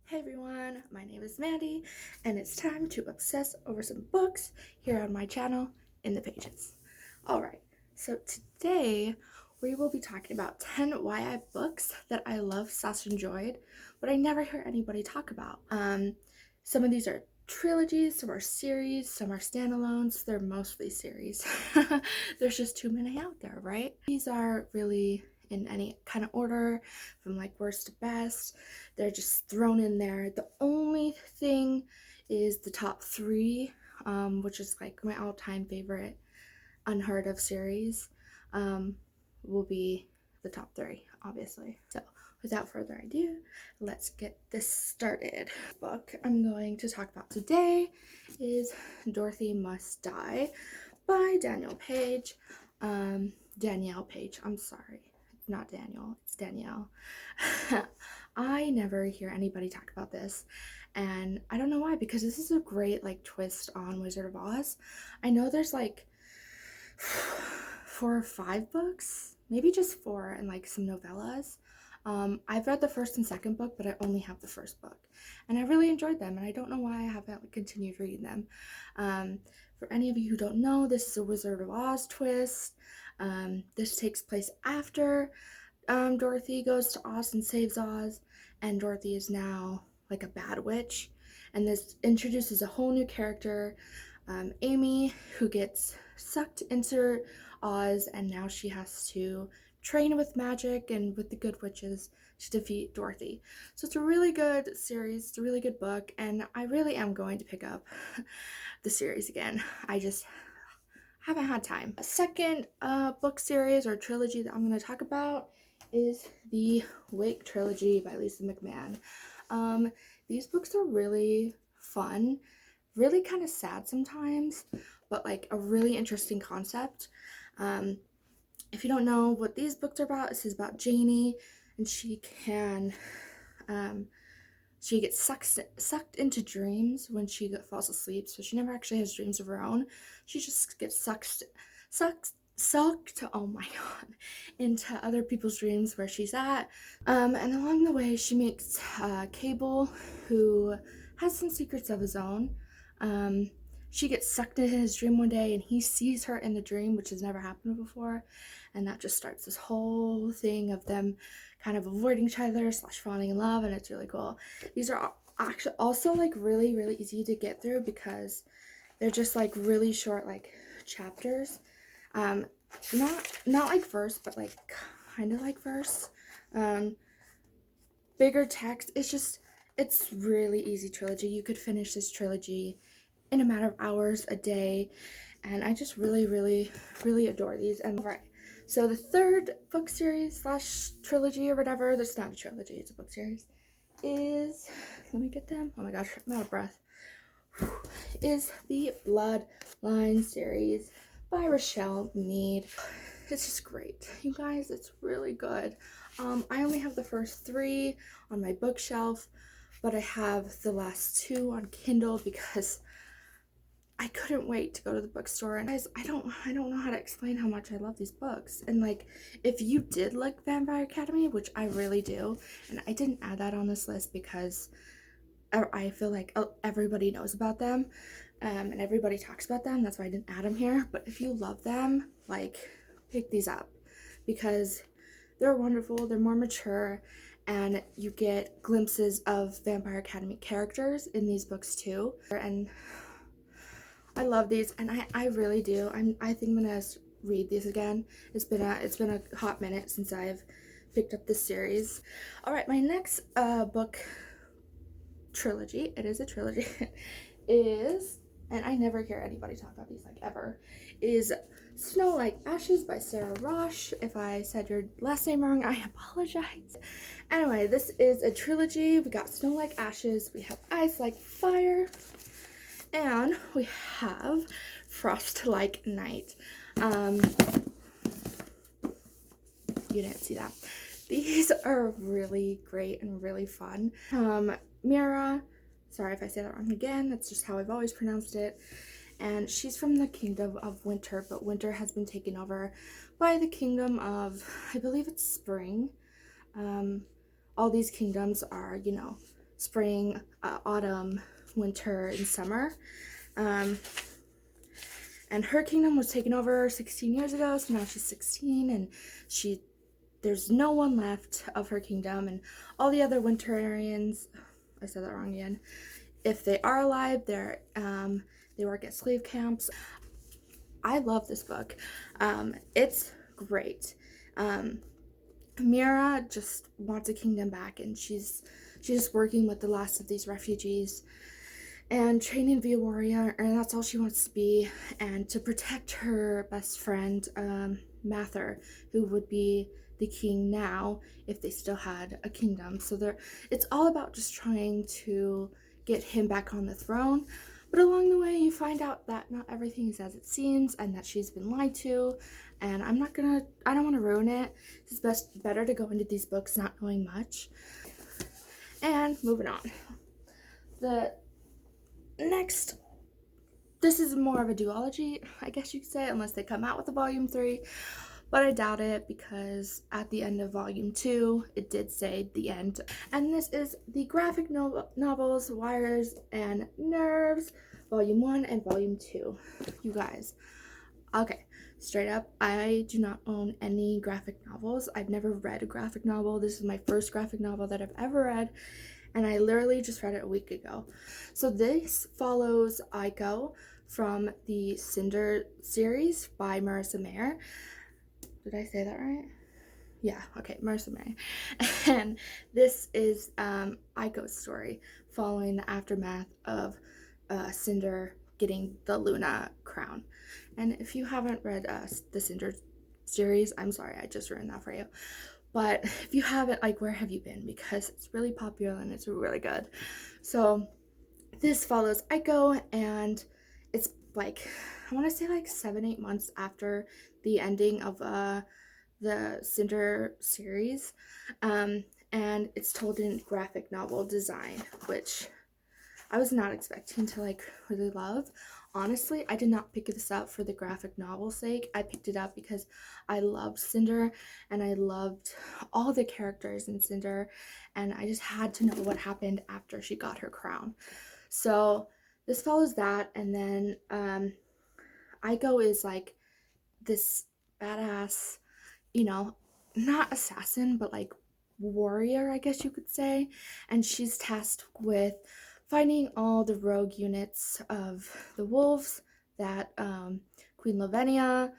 Hey everyone, my name is Mandy, and it's time to obsess over some books here on my channel, In the Pages. Alright, so today we will be talking about 10 YI books that I love / enjoyed, but I never hear anybody talk about. Some of these are trilogies, some are series, some are standalones. They're mostly series. There's just too many out there, right? These are really in any kind of order, from like worst to best. They're just thrown in there. The only thing is the top 3, which is like my all-time favorite unheard of series, will be the top 3, obviously. So without further ado, let's get this started. The book I'm going to talk about today is Dorothy Must Die by Paige. Danielle Paige, I'm sorry. It's not Daniel, it's Danielle. I never hear anybody talk about this, and I don't know why, because this is a great like twist on Wizard of Oz. I know there's like 4 or 5 books, maybe just 4, and like some novellas. I've read the first and second book, but I only have the first book, and I really enjoyed them, and I don't know why I haven't continued reading them. For any of you who don't know, this is a Wizard of Oz twist. This takes place after Dorothy goes to Oz and saves Oz, and Dorothy is now like a bad witch, and this introduces a whole new character, Amy, who gets sucked into Oz, and now she has to train with magic and with the good witches to defeat Dorothy. So it's a really good series, it's a really good book, and I really am going to pick up the series again. I just haven't had time. A second book series or trilogy that I'm going to talk about is the Wake Trilogy by Lisa McMann. These books are really fun, really kind of sad sometimes, but like a really interesting concept. If you don't know what these books are about, this is about Janie, and she gets sucked into dreams when she falls asleep, so she never actually has dreams of her own. She just gets sucked, oh my god, into other people's dreams where she's at. And along the way, she meets Cable, who has some secrets of his own. She gets sucked into his dream one day, and he sees her in the dream, which has never happened before, and that just starts this whole thing of them kind of avoiding each other / falling in love, and it's really cool. These are actually also like really easy to get through because they're just like really short like chapters, not like verse, but like kind of like verse, bigger text. It's really easy trilogy. You could finish this trilogy in a matter of hours, a day, and I just really adore these. And right, so the third book series / trilogy or whatever, that's not a trilogy, it's a book series, is, let me get them, oh my gosh, I'm out of breath, is the Bloodlines series by Raasch, Mead. It's just great, you guys. It's really good. I only have the first 3 on my bookshelf, but I have the last 2 on Kindle because I couldn't wait to go to the bookstore. And guys, I don't know how to explain how much I love these books. And like, if you did like Vampire Academy, which I really do, and I didn't add that on this list because I feel like everybody knows about them, and everybody talks about them, that's why I didn't add them here. But if you love them, like, pick these up because they're wonderful, they're more mature, and you get glimpses of Vampire Academy characters in these books too. And I love these, and I really do. I think I'm gonna read these again. It's been a hot minute since I've picked up this series. All right, my next book trilogy, it is a trilogy, is, and I never hear anybody talk about these like ever, is Snow Like Ashes by Raasch. If I said your last name wrong, I apologize. Anyway, this is a trilogy. We got Snow Like Ashes, we have Ice Like Fire, and we have Frost Like Night. You didn't see that. These are really great and really fun. Mira, sorry if I say that wrong again, that's just how I've always pronounced it, and she's from the kingdom of winter, but winter has been taken over by the kingdom of, I believe it's spring. All these kingdoms are, you know, spring, autumn, winter, and summer. And her kingdom was taken over 16 years ago, so now she's 16, and there's no one left of her kingdom, and all the other Winterians, I said that wrong again, if they are alive, they work at slave camps. I love this book. It's great. Mira just wants a kingdom back, and she's working with the last of these refugees and training to be a warrior, and that's all she wants to be, and to protect her best friend, Mather, who would be the king now if they still had a kingdom. So it's all about just trying to get him back on the throne. But along the way, you find out that not everything is as it seems, and that she's been lied to. And I don't want to ruin it. It's better to go into these books not knowing much. And moving on. The next, this is more of a duology, I guess you could say, unless they come out with a volume 3. But I doubt it, because at the end of volume 2, it did say the end. And this is the graphic novels, Wires and Nerves, volume 1 and volume 2. You guys, okay, straight up, I do not own any graphic novels. I've never read a graphic novel. This is my first graphic novel that I've ever read, and I literally just read it a week ago. So this follows Aiko from the Cinder series by Marissa Meyer. Did I say that right? Yeah, okay, Marissa Meyer. And this is Aiko's story following the aftermath of Cinder getting the Luna crown. And if you haven't read the Cinder series, I'm sorry, I just ruined that for you. But if you haven't, like, where have you been? Because it's really popular and it's really good. So this follows Aiko, and it's like, I want to say like 7-8 months after the ending of the Cinder series, and it's told in graphic novel design, which I was not expecting to like really love. Honestly, I did not pick this up for the graphic novel's sake. I picked it up because I loved Cinder, and I loved all the characters in Cinder, and I just had to know what happened after she got her crown. So this follows that, and then Aiko is like this badass, not assassin, but like warrior, I guess you could say, and she's tasked with finding all the rogue units of the wolves that Queen Lavinia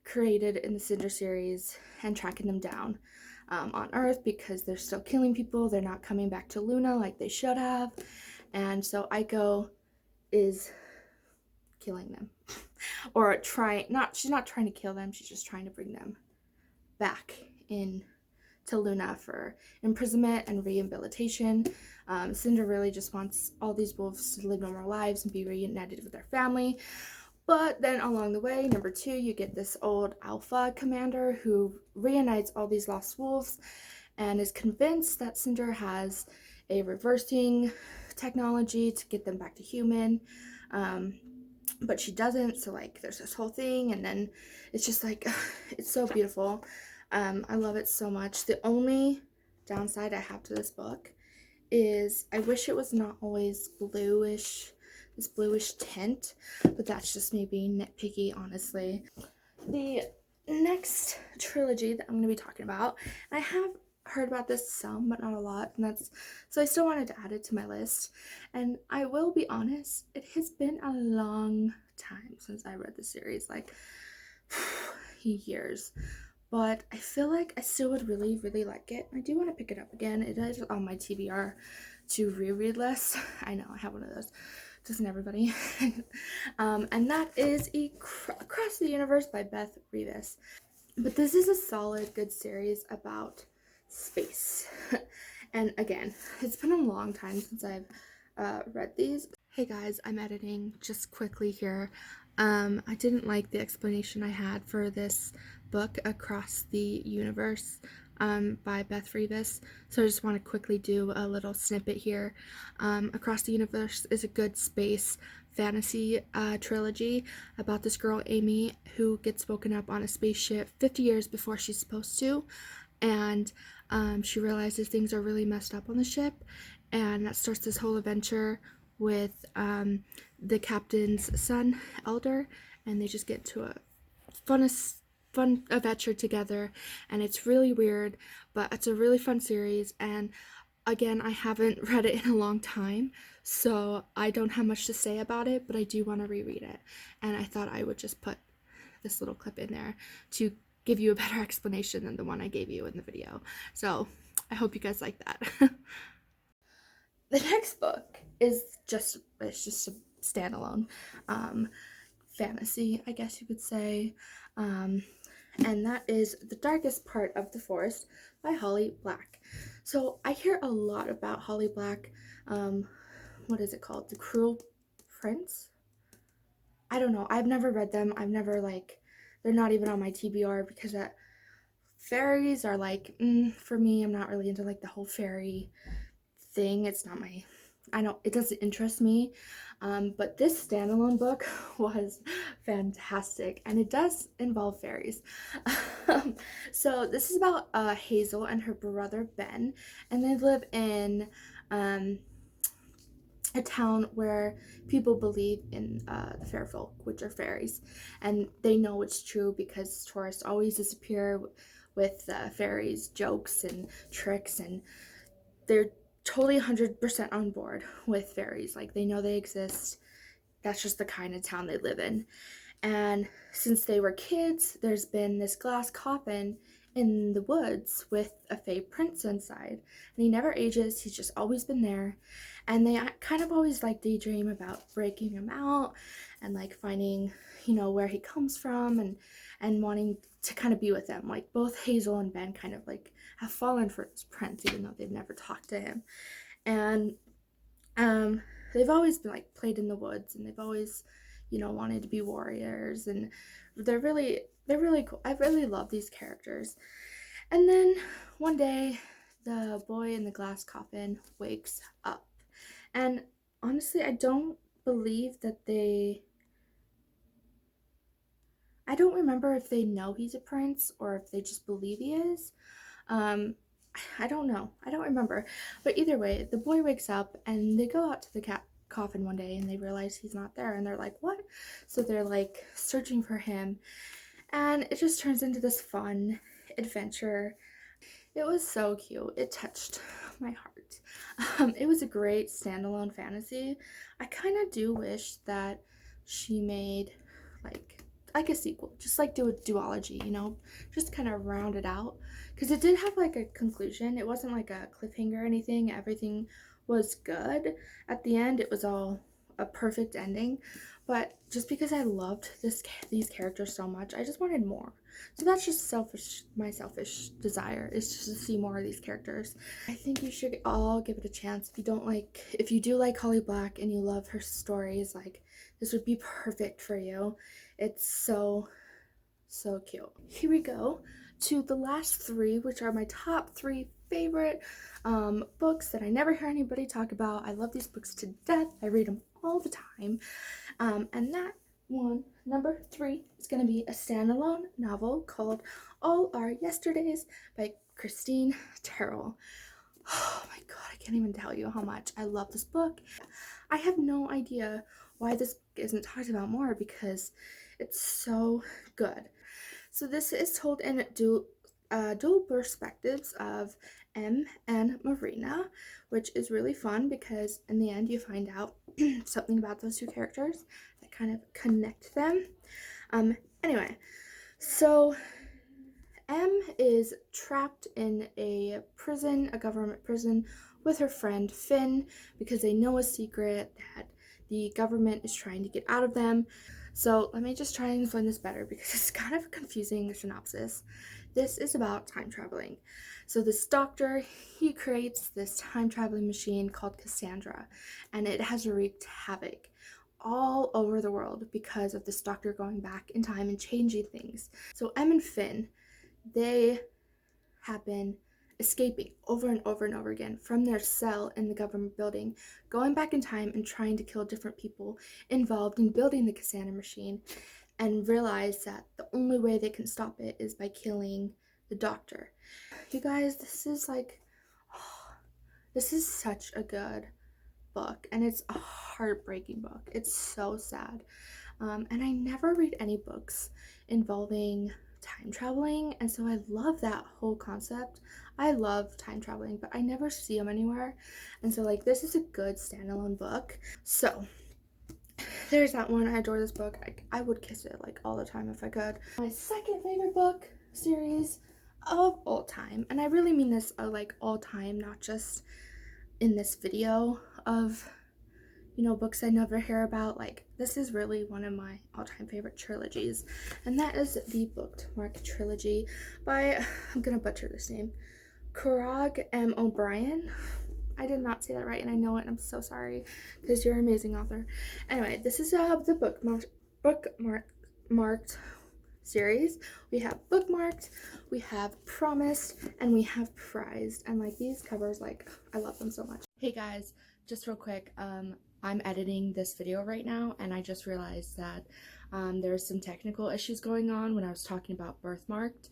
created in the Cinder series, and tracking them down on Earth, because they're still killing people. They're not coming back to Luna like they should have, and so Aiko is killing them. Or she's not trying to kill them, she's just trying to bring them back in to Luna for imprisonment and rehabilitation. Cinder really just wants all these wolves to live normal lives and be reunited with their family. But then along the way, number 2, you get this old alpha commander who reunites all these lost wolves and is convinced that Cinder has a reversing technology to get them back to human. But she doesn't, so like there's this whole thing, and then it's just like, it's so beautiful. I love it so much. The only downside I have to this book is I wish it was not always this bluish tint, but that's just me being nitpicky, honestly. The next trilogy that I'm going to be talking about, I have heard about this some, but not a lot, and so I still wanted to add it to my list. And I will be honest, it has been a long time since I read the series, like years, but I feel like I still would really, really like it. I do want to pick it up again. It is on my TBR to reread list. I know, I have one of those. Doesn't everybody? And that is Across the Universe by Beth Revis. But this is a solid, good series about space. And again, it's been a long time since I've read these. Hey guys, I'm editing just quickly here. I didn't like the explanation I had for this book, Across the Universe, by Beth Revis, so I just want to quickly do a little snippet here. Across the Universe is a good space fantasy trilogy about this girl, Amy, who gets woken up on a spaceship 50 years before she's supposed to, and she realizes things are really messed up on the ship, and that starts this whole adventure with the captain's son, Elder, and they just get to a fun adventure together, and it's really weird, but it's a really fun series. And again, I haven't read it in a long time, so I don't have much to say about it, but I do want to reread it, and I thought I would just put this little clip in there to give you a better explanation than the one I gave you in the video. So I hope you guys like that. The next book is just a standalone fantasy, I guess you could say, and that is The Darkest Part of the Forest by Holly Black. So I hear a lot about Holly Black. What is it called? The Cruel Prince? I don't know. I've never read them. I've never, like, they're not even on my TBR because fairies are like, for me, I'm not really into like the whole fairy thing. It's not my, it doesn't interest me. But this standalone book was fantastic, and it does involve fairies. So this is about Hazel and her brother Ben, and they live in a town where people believe in the fair folk, which are fairies, and they know it's true because tourists always disappear with fairies jokes and tricks, and they're totally 100% on board with fairies. Like, they know they exist. That's just the kind of town they live in. And since they were kids, there's been this glass coffin in the woods with a fae prince inside, and he never ages. He's just always been there, and they kind of always like daydream about breaking him out and like finding, where he comes from, and wanting to kind of be with them. Like, both Hazel and Ben kind of like have fallen for this prince, even though they've never talked to him. And they've always been like played in the woods, and they've always, wanted to be warriors, and they're really cool. I really love these characters. And then one day, the boy in the glass coffin wakes up, and honestly, I don't remember if they know he's a prince or if they just believe he is. I don't know. I don't remember. But either way, the boy wakes up, and they go out to the coffin one day, and they realize he's not there, and they're like, what? So they're like searching for him, and it just turns into this fun adventure. It was so cute. It touched my heart. It was a great standalone fantasy. I kind of do wish that she made like a sequel, just like do a duology, just kind of round it out, because it did have like a conclusion. It wasn't like a cliffhanger or anything. Everything was good at the end. It was all a perfect ending, but just because I loved these characters so much, I just wanted more. So that's just my selfish desire, is just to see more of these characters. I think you should all give it a chance. If you do like Holly Black and you love her stories, like, this would be perfect for you. It's so cute. Here we go to the last three, which are my top three favorite books that I never hear anybody talk about. I love these books to death. I read them all the time. And that one, number 3, is going to be a standalone novel called Our Yesterdays by Cristin Terrill. Oh my god, I can't even tell you how much I love this book. I have no idea why this book isn't talked about more, because it's so good. So this is told in dual perspectives of Em and Marina, which is really fun because in the end you find out something about those two characters that kind of connect them. Anyway, so Em is trapped in a prison, a government prison, with her friend Finn, because they know a secret that the government is trying to get out of them. So let me just try and explain this better, because it's kind of a confusing synopsis. This is about time traveling. So this doctor, he creates this time traveling machine called Cassandra, and it has wreaked havoc all over the world because of this doctor going back in time and changing things. So Em and Finn, they have been escaping over and over and over again from their cell in the government building, going back in time and trying to kill different people involved in building the Cassandra machine, and realize that the only way they can stop it is by killing the doctor. You guys, this is like, This is such a good book, and it's a heartbreaking book. It's so sad. And I never read any books involving time traveling, and so I love that whole concept. I love time traveling, but I never see them anywhere, and so like this is a good standalone book. So there's that one. I adore this book. I would kiss it like all the time if I could. My second favorite book series of all time, and I really mean this like all time, not just in this video of, you know, books I never hear about. Like, this is really one of my all-time favorite trilogies, and that is the Bookmark Trilogy by, I'm gonna butcher this name, Corag M. O'Brien. I did not say that right, and I know it, and I'm so sorry, because you're an amazing author. Anyway, this is the bookmarked series. We have Bookmarked, we have Promised, and we have Prized, and like these covers, like I love them so much. Hey guys, just real quick, I'm editing this video right now, and I just realized that there's some technical issues going on when I was talking about Birthmarked,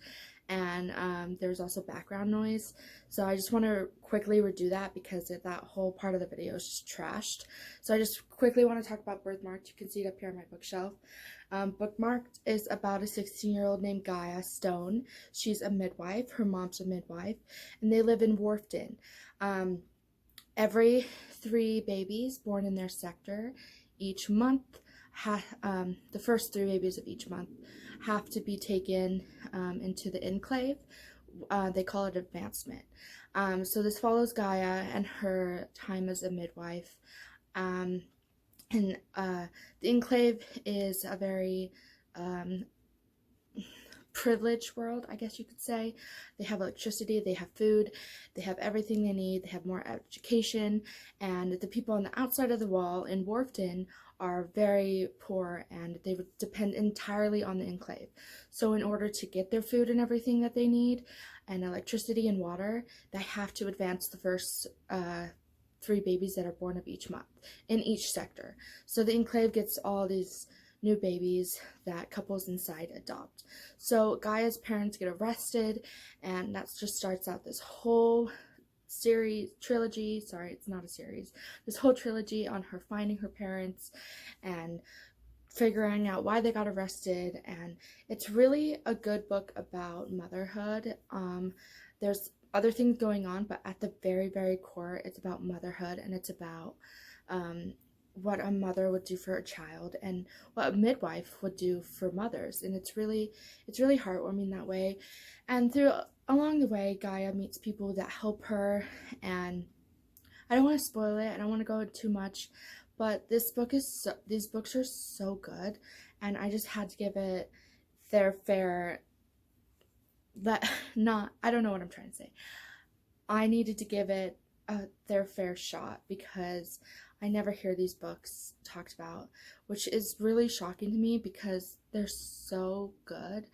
and there's also background noise, so I just want to quickly redo that because that whole part of the video is just trashed. So I just quickly want to talk about Birthmarked. You can see it up here on my bookshelf. Bookmarked is about a 16-year-old named Gaia Stone. She's a midwife. Her mom's a midwife, and they live in Wharfton. Every 3 babies born in their sector each month, the first 3 babies of each month have to be taken into the enclave. They call it advancement. So this follows Gaia and her time as a midwife. And the enclave is a very privileged world, I guess you could say. They have electricity, they have food, they have everything they need, they have more education, and the people on the outside of the wall in Wharfton are very poor, and they would depend entirely on the enclave. So in order to get their food and everything that they need, and electricity and water, they have to advance the first 3 babies that are born of each month in each sector. So the enclave gets all these new babies that couples inside adopt. So Gaia's parents get arrested, and that just starts out this whole trilogy, sorry, it's not a series, this whole trilogy on her finding her parents and figuring out why they got arrested. And it's really a good book about motherhood. There's other things going on, but at the very, very core, it's about motherhood, and it's about what a mother would do for a child and what a midwife would do for mothers. And it's really heartwarming that way. And along the way, Gaia meets people that help her, and I don't want to spoil it, I don't want to go into too much, but these books are so good, and I just had to give it their fair, I don't know what I'm trying to say. I needed to give it their fair shot because I never hear these books talked about, which is really shocking to me because they're so good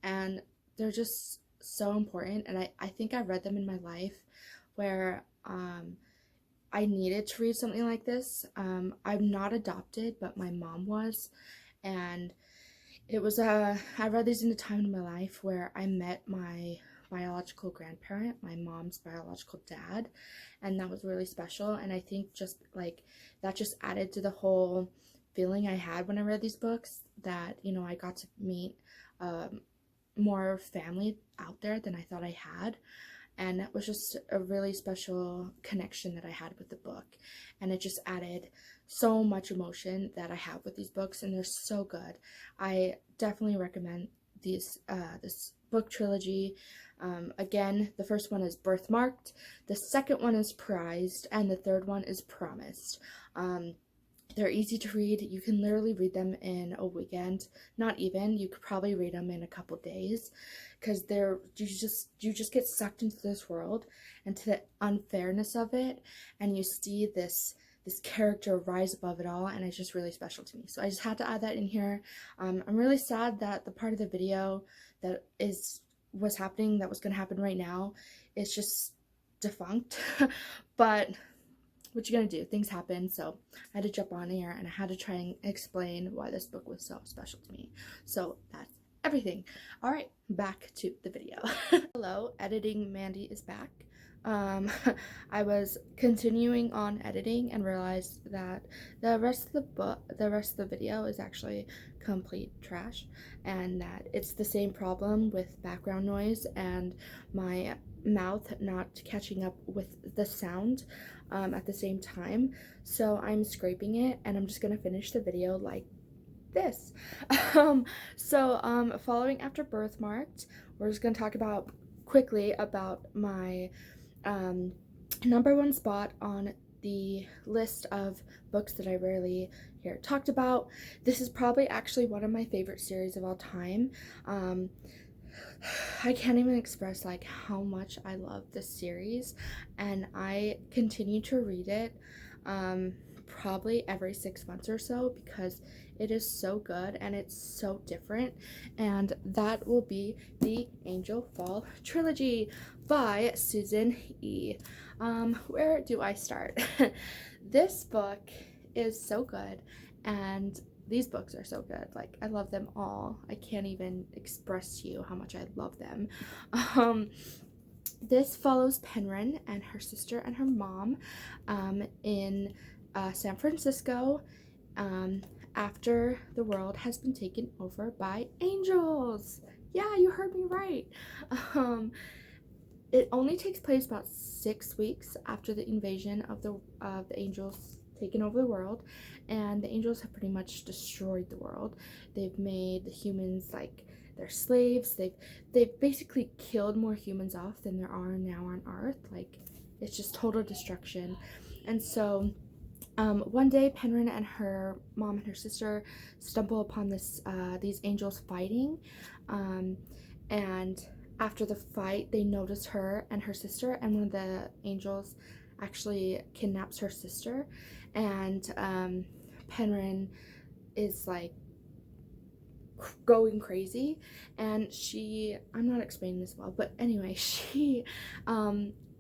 and they're just so important. And I think I read them in my life where I needed to read something like this. I'm not adopted, but my mom was, and it was I read these in a time in my life where I met my biological grandparent, my mom's biological dad, and that was really special. And I think just like that just added to the whole feeling I had when I read these books, that, you know, I got to meet more family out there than I thought I had. And that was just a really special connection that I had with the book, and it just added so much emotion that I have with these books, and they're so good. I definitely recommend this book trilogy. Again, the first one is Birthmarked, the second one is Prized, and the third one is Promised. They're easy to read. You can literally read them in a weekend. Not even. You could probably read them in a couple days, because you just get sucked into this world and to the unfairness of it, and you see this character rise above it all, and it's just really special to me. So I just had to add that in here. I'm really sad that the part of the video that was happening, that was going to happen right now, is just defunct. But what you gonna do? Things happen, so I had to jump on here and I had to try and explain why this book was so special to me. So that's everything. All right, back to the video. Hello, editing Mandy is back. um, I was continuing on editing and realized that the rest of the video is actually complete trash, and that it's the same problem with background noise and my mouth not catching up with the sound at the same time. So I'm scraping it, and I'm just gonna finish the video like this. Following after birthmarked, we're just gonna talk about quickly about my number one spot on the list of books that I rarely hear talked about. This is probably actually one of my favorite series of all time. I can't even express like how much I love this series, and I continue to read it probably every 6 months or so because it is so good and it's so different. And that will be the Angelfall Trilogy by Susan Ee. Where do I start? This book is so good, and these books are so good. Like, I love them all. I can't even express to you how much I love them. This follows Penryn and her sister and her mom in San Francisco after the world has been taken over by angels. Yeah, you heard me right. It only takes place about 6 weeks after the invasion of the angels taken over the world, and the angels have pretty much destroyed the world. They've made the humans like their slaves. They've basically killed more humans off than there are now on Earth. Like, it's just total destruction. And so one day, Penryn and her mom and her sister stumble upon these angels fighting, and after the fight, they notice her and her sister, and one of the angels actually kidnaps her sister, and Penryn is like going crazy, and I'm not explaining this well, but anyway,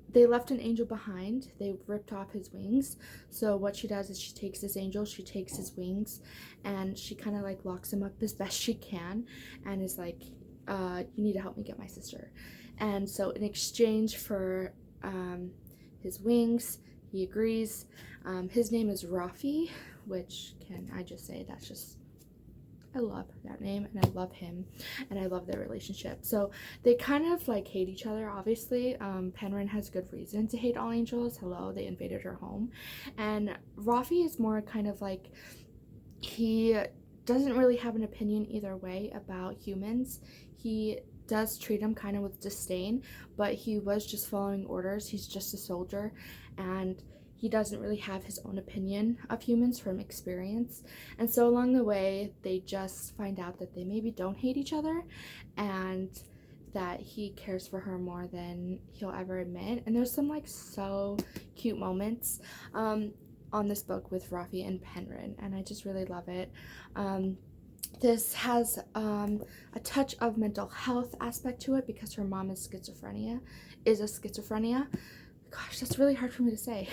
they left an angel behind. They ripped off his wings. So what she does is she takes this angel, she takes his wings, and she kind of like locks him up as best she can, and is like, you need to help me get my sister. And so in exchange for his wings, he agrees. His name is Raasch, which can I just say, I love that name, and I love him, and I love their relationship. So they kind of like hate each other, obviously. Penryn has good reason to hate all angels. Hello, they invaded her home. And Raasch is more kind of like, he doesn't really have an opinion either way about humans. He does treat them kind of with disdain, but he was just following orders. He's just a soldier, and he doesn't really have his own opinion of humans from experience. And so along the way, they just find out that they maybe don't hate each other, and that he cares for her more than he'll ever admit. And there's some like so cute moments on this book with Raasch and Penryn, and I just really love it. This has a touch of mental health aspect to it because her mom is a schizophrenia. Gosh, that's really hard for me to say.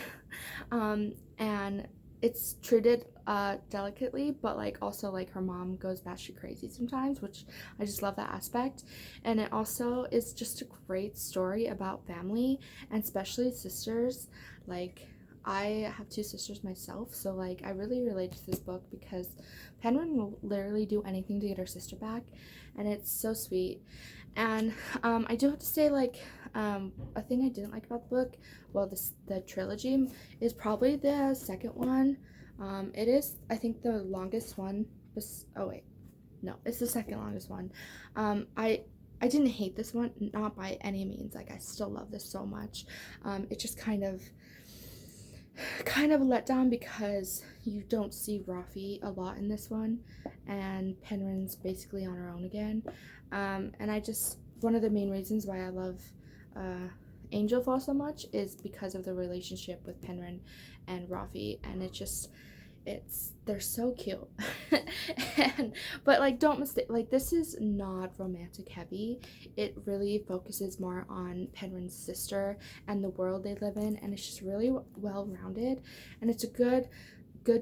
And it's treated delicately, but like also like her mom goes batshit crazy sometimes, which I just love that aspect. And it also is just a great story about family, and especially sisters. Like, I have 2 sisters myself, so like I really relate to this book because Penryn will literally do anything to get her sister back, and it's so sweet. And I do have to say, like, a thing I didn't like about the book, well, the trilogy, is probably the second one. It is, I think, the longest one. Oh wait, no, it's the second longest one. I didn't hate this one, not by any means. Like, I still love this so much. It just kind of let down because you don't see Raasch a lot in this one, and Penryn's basically on her own again. And one of the main reasons why I love Angelfall so much is because of the relationship with Penryn and Raasch, and they're so cute. But like, don't mistake, like, this is not romantic heavy. It really focuses more on Penryn's sister and the world they live in, and it's just really well rounded, and it's a good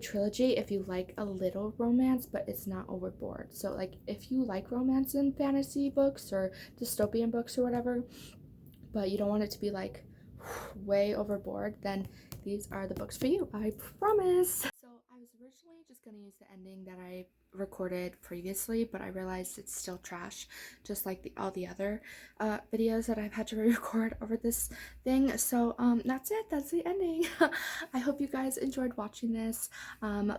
trilogy if you like a little romance, but it's not overboard. So like, if you like romance and fantasy books or dystopian books or whatever, but you don't want it to be like way overboard, then these are the books for you, I promise. So I was originally just gonna use the ending that I recorded previously, but I realized it's still trash, just like all the other videos that I've had to re-record over this thing. So that's it, that's the ending. I hope you guys enjoyed watching this.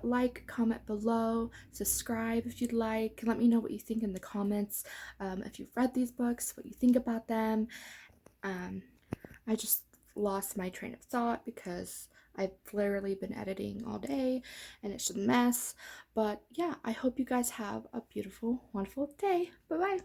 Like, comment below, subscribe if you'd like, let me know what you think in the comments, if you've read these books, what you think about them. I just lost my train of thought because I've literally been editing all day and it's just a mess. But yeah, I hope you guys have a beautiful, wonderful day. Bye bye.